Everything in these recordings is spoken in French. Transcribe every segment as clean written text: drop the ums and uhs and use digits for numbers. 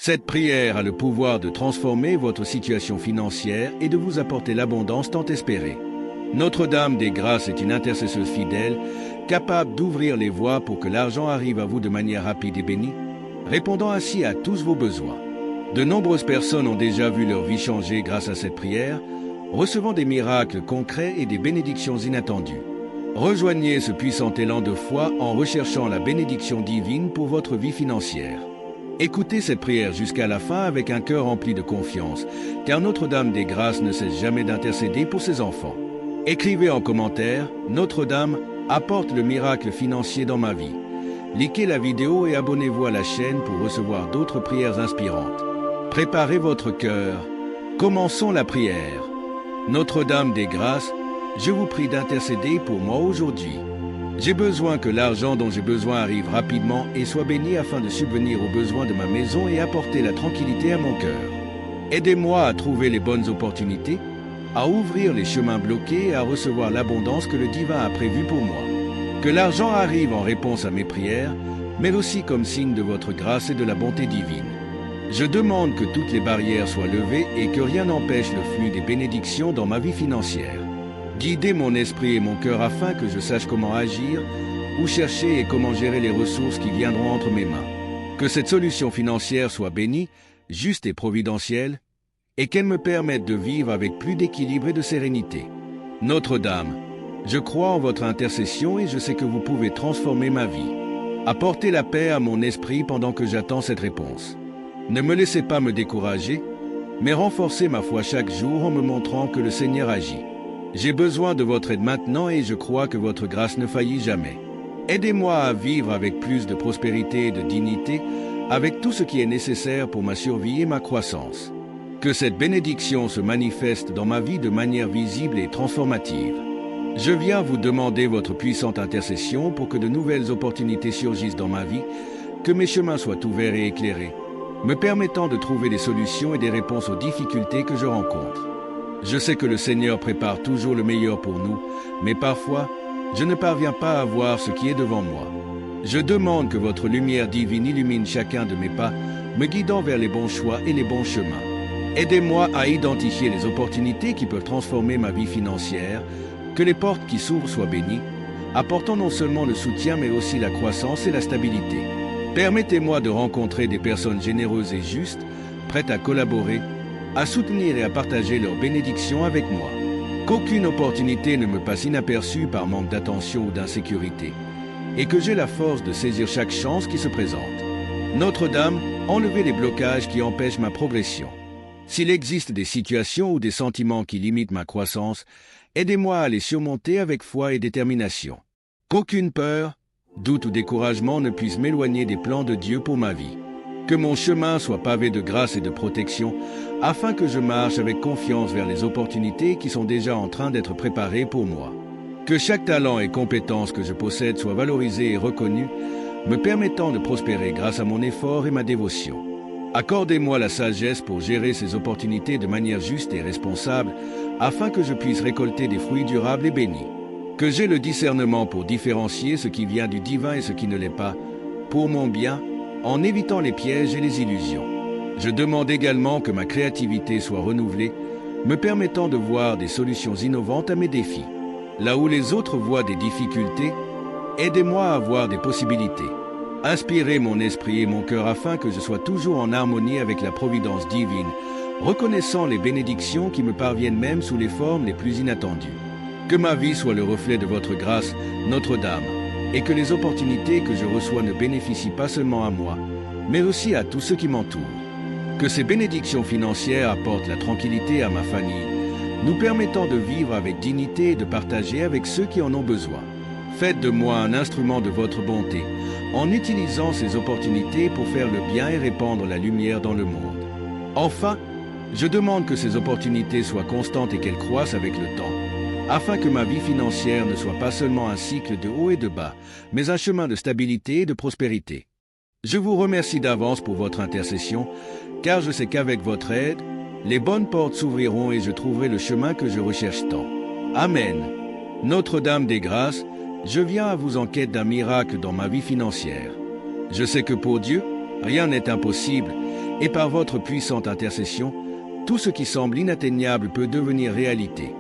Cette prière a le pouvoir de transformer votre situation financière et de vous apporter l'abondance tant espérée. Notre-Dame des Grâces est une intercesseuse fidèle, capable d'ouvrir les voies pour que l'argent arrive à vous de manière rapide et bénie, répondant ainsi à tous vos besoins. De nombreuses personnes ont déjà vu leur vie changer grâce à cette prière, recevant des miracles concrets et des bénédictions inattendues. Rejoignez ce puissant élan de foi en recherchant la bénédiction divine pour votre vie financière. Écoutez cette prière jusqu'à la fin avec un cœur rempli de confiance, car Notre-Dame des Grâces ne cesse jamais d'intercéder pour ses enfants. Écrivez en commentaire « Notre-Dame apporte le miracle financier dans ma vie ». Likez la vidéo et abonnez-vous à la chaîne pour recevoir d'autres prières inspirantes. Préparez votre cœur. Commençons la prière. Notre-Dame des Grâces, je vous prie d'intercéder pour moi aujourd'hui. J'ai besoin que l'argent dont j'ai besoin arrive rapidement et soit béni afin de subvenir aux besoins de ma maison et apporter la tranquillité à mon cœur. Aidez-moi à trouver les bonnes opportunités, à ouvrir les chemins bloqués et à recevoir l'abondance que le divin a prévue pour moi. Que l'argent arrive en réponse à mes prières, mais aussi comme signe de votre grâce et de la bonté divine. Je demande que toutes les barrières soient levées et que rien n'empêche le flux des bénédictions dans ma vie financière. Guidez mon esprit et mon cœur afin que je sache comment agir, où chercher et comment gérer les ressources qui viendront entre mes mains. Que cette solution financière soit bénie, juste et providentielle, et qu'elle me permette de vivre avec plus d'équilibre et de sérénité. Notre-Dame, je crois en votre intercession et je sais que vous pouvez transformer ma vie. Apportez la paix à mon esprit pendant que j'attends cette réponse. Ne me laissez pas me décourager, mais renforcez ma foi chaque jour en me montrant que le Seigneur agit. J'ai besoin de votre aide maintenant et je crois que votre grâce ne faillit jamais. Aidez-moi à vivre avec plus de prospérité et de dignité, avec tout ce qui est nécessaire pour ma survie et ma croissance. Que cette bénédiction se manifeste dans ma vie de manière visible et transformative. Je viens vous demander votre puissante intercession pour que de nouvelles opportunités surgissent dans ma vie, que mes chemins soient ouverts et éclairés, me permettant de trouver des solutions et des réponses aux difficultés que je rencontre. Je sais que le Seigneur prépare toujours le meilleur pour nous, mais parfois, je ne parviens pas à voir ce qui est devant moi. Je demande que votre lumière divine illumine chacun de mes pas, me guidant vers les bons choix et les bons chemins. Aidez-moi à identifier les opportunités qui peuvent transformer ma vie financière, que les portes qui s'ouvrent soient bénies, apportant non seulement le soutien mais aussi la croissance et la stabilité. Permettez-moi de rencontrer des personnes généreuses et justes, prêtes à collaborer, à soutenir et à partager leurs bénédictions avec moi. Qu'aucune opportunité ne me passe inaperçue par manque d'attention ou d'insécurité, et que j'ai la force de saisir chaque chance qui se présente. Notre-Dame, enlevez les blocages qui empêchent ma progression. S'il existe des situations ou des sentiments qui limitent ma croissance, aidez-moi à les surmonter avec foi et détermination. Qu'aucune peur, doute ou découragement ne puisse m'éloigner des plans de Dieu pour ma vie. Que mon chemin soit pavé de grâce et de protection, afin que je marche avec confiance vers les opportunités qui sont déjà en train d'être préparées pour moi. Que chaque talent et compétence que je possède soit valorisé et reconnu, me permettant de prospérer grâce à mon effort et ma dévotion. Accordez-moi la sagesse pour gérer ces opportunités de manière juste et responsable, afin que je puisse récolter des fruits durables et bénis. Que j'ai le discernement pour différencier ce qui vient du divin et ce qui ne l'est pas, pour mon bien, en évitant les pièges et les illusions. Je demande également que ma créativité soit renouvelée, me permettant de voir des solutions innovantes à mes défis. Là où les autres voient des difficultés, aidez-moi à voir des possibilités. Inspirez mon esprit et mon cœur afin que je sois toujours en harmonie avec la providence divine, reconnaissant les bénédictions qui me parviennent même sous les formes les plus inattendues. Que ma vie soit le reflet de votre grâce, Notre-Dame, et que les opportunités que je reçois ne bénéficient pas seulement à moi, mais aussi à tous ceux qui m'entourent. Que ces bénédictions financières apportent la tranquillité à ma famille, nous permettant de vivre avec dignité et de partager avec ceux qui en ont besoin. Faites de moi un instrument de votre bonté, en utilisant ces opportunités pour faire le bien et répandre la lumière dans le monde. Enfin, je demande que ces opportunités soient constantes et qu'elles croissent avec le temps, afin que ma vie financière ne soit pas seulement un cycle de haut et de bas, mais un chemin de stabilité et de prospérité. Je vous remercie d'avance pour votre intercession, car je sais qu'avec votre aide, les bonnes portes s'ouvriront et je trouverai le chemin que je recherche tant. Amen. Notre-Dame des Grâces, je viens à vous en quête d'un miracle dans ma vie financière. Je sais que pour Dieu, rien n'est impossible et par votre puissante intercession, tout ce qui semble inatteignable peut devenir réalité.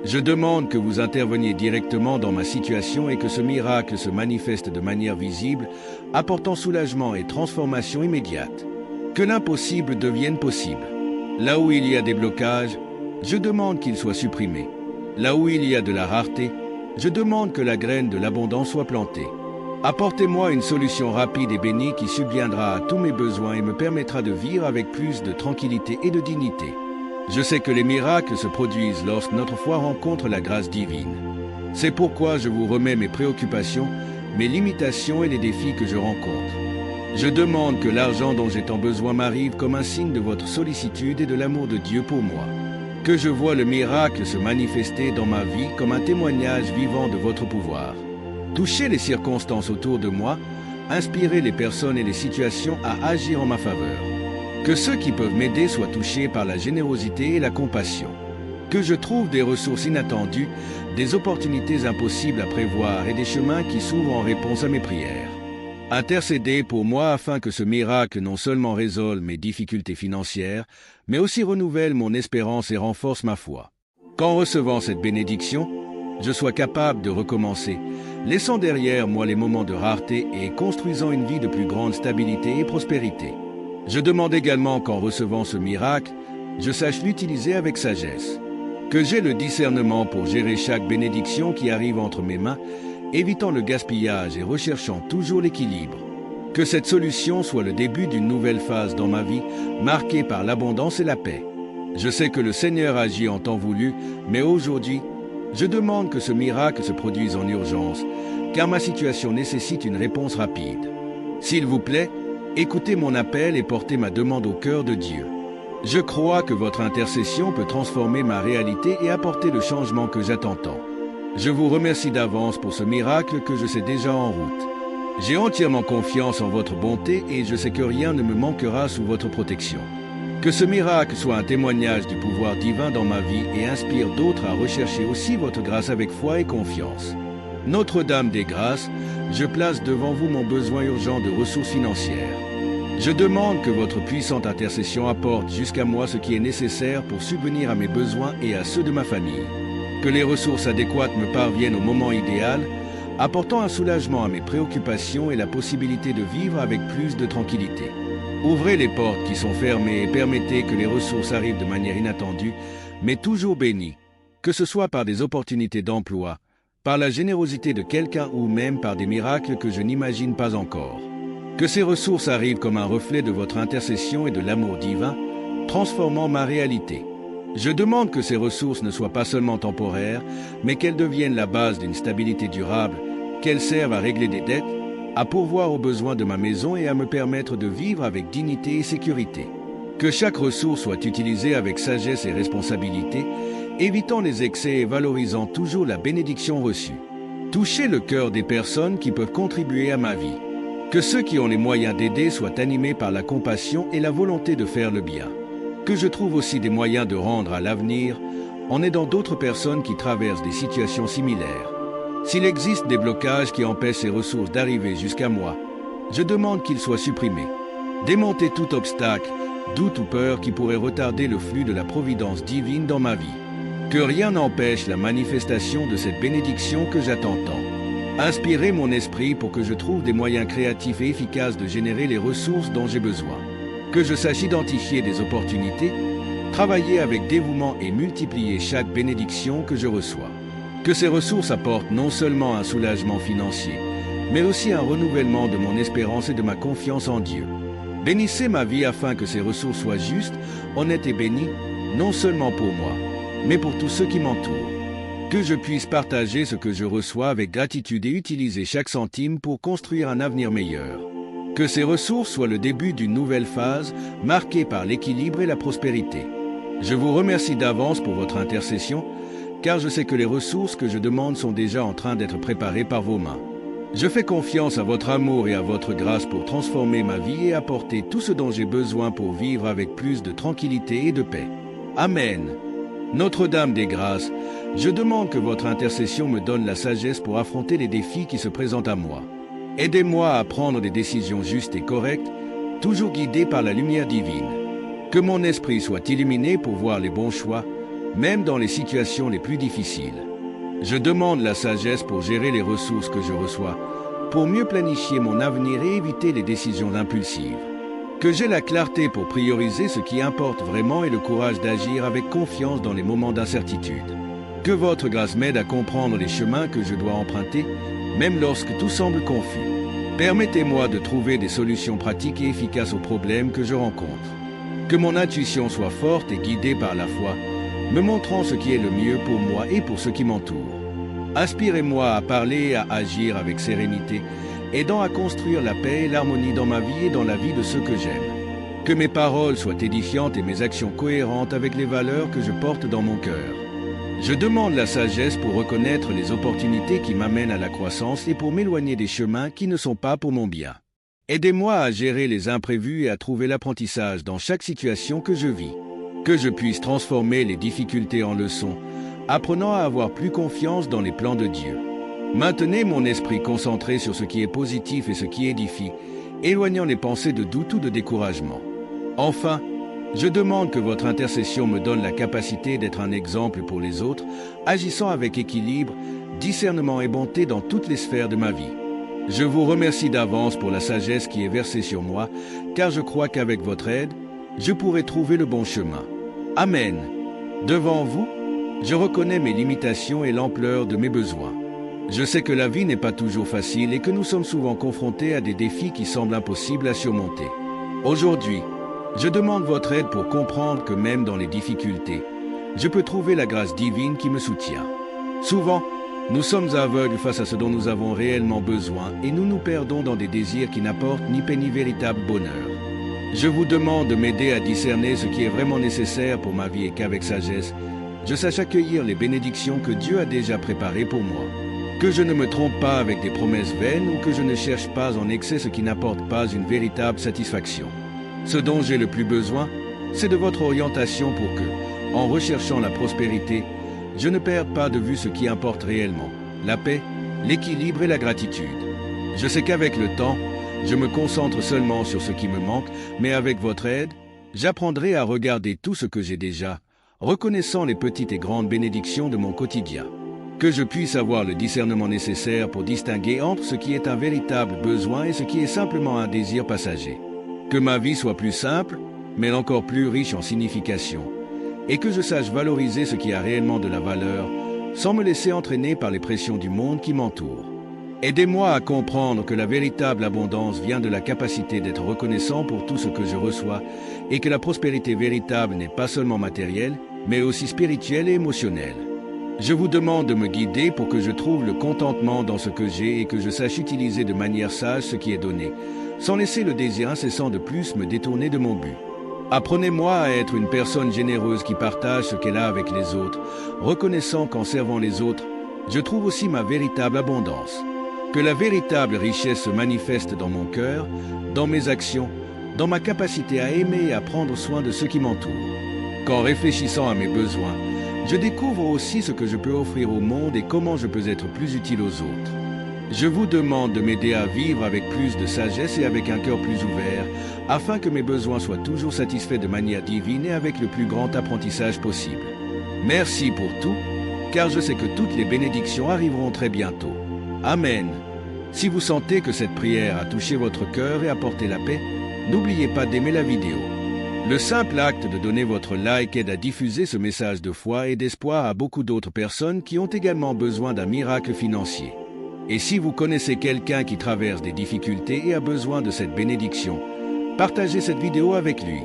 Je demande que vous interveniez directement dans ma situation et que ce miracle se manifeste de manière visible, apportant soulagement et transformation immédiate. Que l'impossible devienne possible. Là où il y a des blocages, je demande qu'ils soient supprimés. Là où il y a de la rareté, je demande que la graine de l'abondance soit plantée. Apportez-moi une solution rapide et bénie qui subviendra à tous mes besoins et me permettra de vivre avec plus de tranquillité et de dignité. Je sais que les miracles se produisent lorsque notre foi rencontre la grâce divine. C'est pourquoi je vous remets mes préoccupations, mes limitations et les défis que je rencontre. Je demande que l'argent dont j'ai tant besoin m'arrive comme un signe de votre sollicitude et de l'amour de Dieu pour moi. Que je vois le miracle se manifester dans ma vie comme un témoignage vivant de votre pouvoir. Touchez les circonstances autour de moi, inspirez les personnes et les situations à agir en ma faveur. Que ceux qui peuvent m'aider soient touchés par la générosité et la compassion. Que je trouve des ressources inattendues, des opportunités impossibles à prévoir et des chemins qui s'ouvrent en réponse à mes prières. Intercédez pour moi afin que ce miracle non seulement résolve mes difficultés financières, mais aussi renouvelle mon espérance et renforce ma foi. Qu'en recevant cette bénédiction, je sois capable de recommencer, laissant derrière moi les moments de rareté et construisant une vie de plus grande stabilité et prospérité. Je demande également qu'en recevant ce miracle, je sache l'utiliser avec sagesse. Que j'aie le discernement pour gérer chaque bénédiction qui arrive entre mes mains, évitant le gaspillage et recherchant toujours l'équilibre. Que cette solution soit le début d'une nouvelle phase dans ma vie, marquée par l'abondance et la paix. Je sais que le Seigneur agit en temps voulu, mais aujourd'hui, je demande que ce miracle se produise en urgence, car ma situation nécessite une réponse rapide. S'il vous plaît, écoutez mon appel et portez ma demande au cœur de Dieu. Je crois que votre intercession peut transformer ma réalité et apporter le changement que j'attends tant. Je vous remercie d'avance pour ce miracle que je sais déjà en route. J'ai entièrement confiance en votre bonté et je sais que rien ne me manquera sous votre protection. Que ce miracle soit un témoignage du pouvoir divin dans ma vie et inspire d'autres à rechercher aussi votre grâce avec foi et confiance. Notre-Dame des Grâces, je place devant vous mon besoin urgent de ressources financières. Je demande que votre puissante intercession apporte jusqu'à moi ce qui est nécessaire pour subvenir à mes besoins et à ceux de ma famille. Que les ressources adéquates me parviennent au moment idéal, apportant un soulagement à mes préoccupations et la possibilité de vivre avec plus de tranquillité. Ouvrez les portes qui sont fermées et permettez que les ressources arrivent de manière inattendue, mais toujours bénies, que ce soit par des opportunités d'emploi, par la générosité de quelqu'un ou même par des miracles que je n'imagine pas encore. Que ces ressources arrivent comme un reflet de votre intercession et de l'amour divin, transformant ma réalité. Je demande que ces ressources ne soient pas seulement temporaires, mais qu'elles deviennent la base d'une stabilité durable, qu'elles servent à régler des dettes, à pourvoir aux besoins de ma maison et à me permettre de vivre avec dignité et sécurité. Que chaque ressource soit utilisée avec sagesse et responsabilité, évitant les excès et valorisant toujours la bénédiction reçue. Touchez le cœur des personnes qui peuvent contribuer à ma vie. Que ceux qui ont les moyens d'aider soient animés par la compassion et la volonté de faire le bien. Que je trouve aussi des moyens de rendre à l'avenir en aidant d'autres personnes qui traversent des situations similaires. S'il existe des blocages qui empêchent ces ressources d'arriver jusqu'à moi, je demande qu'ils soient supprimés. Démontez tout obstacle, doute ou peur qui pourrait retarder le flux de la providence divine dans ma vie. Que rien n'empêche la manifestation de cette bénédiction que j'attends tant. Inspirez mon esprit pour que je trouve des moyens créatifs et efficaces de générer les ressources dont j'ai besoin. Que je sache identifier des opportunités, travailler avec dévouement et multiplier chaque bénédiction que je reçois. Que ces ressources apportent non seulement un soulagement financier, mais aussi un renouvellement de mon espérance et de ma confiance en Dieu. Bénissez ma vie afin que ces ressources soient justes, honnêtes et bénies, non seulement pour moi, mais pour tous ceux qui m'entourent. Que je puisse partager ce que je reçois avec gratitude et utiliser chaque centime pour construire un avenir meilleur. Que ces ressources soient le début d'une nouvelle phase marquée par l'équilibre et la prospérité. Je vous remercie d'avance pour votre intercession, car je sais que les ressources que je demande sont déjà en train d'être préparées par vos mains. Je fais confiance à votre amour et à votre grâce pour transformer ma vie et apporter tout ce dont j'ai besoin pour vivre avec plus de tranquillité et de paix. Amen. Notre-Dame des Grâces, je demande que votre intercession me donne la sagesse pour affronter les défis qui se présentent à moi. Aidez-moi à prendre des décisions justes et correctes, toujours guidé par la lumière divine. Que mon esprit soit illuminé pour voir les bons choix, même dans les situations les plus difficiles. Je demande la sagesse pour gérer les ressources que je reçois, pour mieux planifier mon avenir et éviter les décisions impulsives. Que j'ai la clarté pour prioriser ce qui importe vraiment et le courage d'agir avec confiance dans les moments d'incertitude. Que votre grâce m'aide à comprendre les chemins que je dois emprunter, même lorsque tout semble confus. Permettez-moi de trouver des solutions pratiques et efficaces aux problèmes que je rencontre. Que mon intuition soit forte et guidée par la foi, me montrant ce qui est le mieux pour moi et pour ceux qui m'entourent. Inspirez-moi à parler et à agir avec sérénité, aidant à construire la paix et l'harmonie dans ma vie et dans la vie de ceux que j'aime. Que mes paroles soient édifiantes et mes actions cohérentes avec les valeurs que je porte dans mon cœur. Je demande la sagesse pour reconnaître les opportunités qui m'amènent à la croissance et pour m'éloigner des chemins qui ne sont pas pour mon bien. Aidez-moi à gérer les imprévus et à trouver l'apprentissage dans chaque situation que je vis. Que je puisse transformer les difficultés en leçons, apprenant à avoir plus confiance dans les plans de Dieu. Maintenez mon esprit concentré sur ce qui est positif et ce qui édifie, éloignant les pensées de doute ou de découragement. Enfin, je demande que votre intercession me donne la capacité d'être un exemple pour les autres, agissant avec équilibre, discernement et bonté dans toutes les sphères de ma vie. Je vous remercie d'avance pour la sagesse qui est versée sur moi, car je crois qu'avec votre aide, je pourrai trouver le bon chemin. Amen. Devant vous, je reconnais mes limitations et l'ampleur de mes besoins. Je sais que la vie n'est pas toujours facile et que nous sommes souvent confrontés à des défis qui semblent impossibles à surmonter. Aujourd'hui, je demande votre aide pour comprendre que même dans les difficultés, je peux trouver la grâce divine qui me soutient. Souvent, nous sommes aveugles face à ce dont nous avons réellement besoin et nous nous perdons dans des désirs qui n'apportent ni paix ni véritable bonheur. Je vous demande de m'aider à discerner ce qui est vraiment nécessaire pour ma vie et qu'avec sagesse, je sache accueillir les bénédictions que Dieu a déjà préparées pour moi. Que je ne me trompe pas avec des promesses vaines ou que je ne cherche pas en excès ce qui n'apporte pas une véritable satisfaction. Ce dont j'ai le plus besoin, c'est de votre orientation pour que, en recherchant la prospérité, je ne perde pas de vue ce qui importe réellement, la paix, l'équilibre et la gratitude. Je sais qu'avec le temps, je me concentre seulement sur ce qui me manque, mais avec votre aide, j'apprendrai à regarder tout ce que j'ai déjà, reconnaissant les petites et grandes bénédictions de mon quotidien. Que je puisse avoir le discernement nécessaire pour distinguer entre ce qui est un véritable besoin et ce qui est simplement un désir passager. Que ma vie soit plus simple, mais encore plus riche en signification, et que je sache valoriser ce qui a réellement de la valeur, sans me laisser entraîner par les pressions du monde qui m'entoure. Aidez-moi à comprendre que la véritable abondance vient de la capacité d'être reconnaissant pour tout ce que je reçois, et que la prospérité véritable n'est pas seulement matérielle, mais aussi spirituelle et émotionnelle. Je vous demande de me guider pour que je trouve le contentement dans ce que j'ai et que je sache utiliser de manière sage ce qui est donné, sans laisser le désir incessant de plus me détourner de mon but. Apprenez-moi à être une personne généreuse qui partage ce qu'elle a avec les autres, reconnaissant qu'en servant les autres, je trouve aussi ma véritable abondance. Que la véritable richesse se manifeste dans mon cœur, dans mes actions, dans ma capacité à aimer et à prendre soin de ceux qui m'entourent. Qu'en réfléchissant à mes besoins, je découvre aussi ce que je peux offrir au monde et comment je peux être plus utile aux autres. Je vous demande de m'aider à vivre avec plus de sagesse et avec un cœur plus ouvert, afin que mes besoins soient toujours satisfaits de manière divine et avec le plus grand apprentissage possible. Merci pour tout, car je sais que toutes les bénédictions arriveront très bientôt. Amen. Si vous sentez que cette prière a touché votre cœur et apporté la paix, n'oubliez pas d'aimer la vidéo. Le simple acte de donner votre like aide à diffuser ce message de foi et d'espoir à beaucoup d'autres personnes qui ont également besoin d'un miracle financier. Et si vous connaissez quelqu'un qui traverse des difficultés et a besoin de cette bénédiction, partagez cette vidéo avec lui.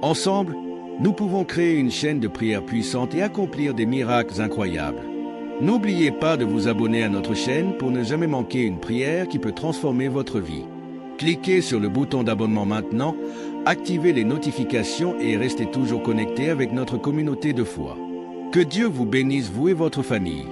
Ensemble, nous pouvons créer une chaîne de prière puissante et accomplir des miracles incroyables. N'oubliez pas de vous abonner à notre chaîne pour ne jamais manquer une prière qui peut transformer votre vie. Cliquez sur le bouton d'abonnement maintenant, activez les notifications et restez toujours connectés avec notre communauté de foi. Que Dieu vous bénisse, vous et votre famille.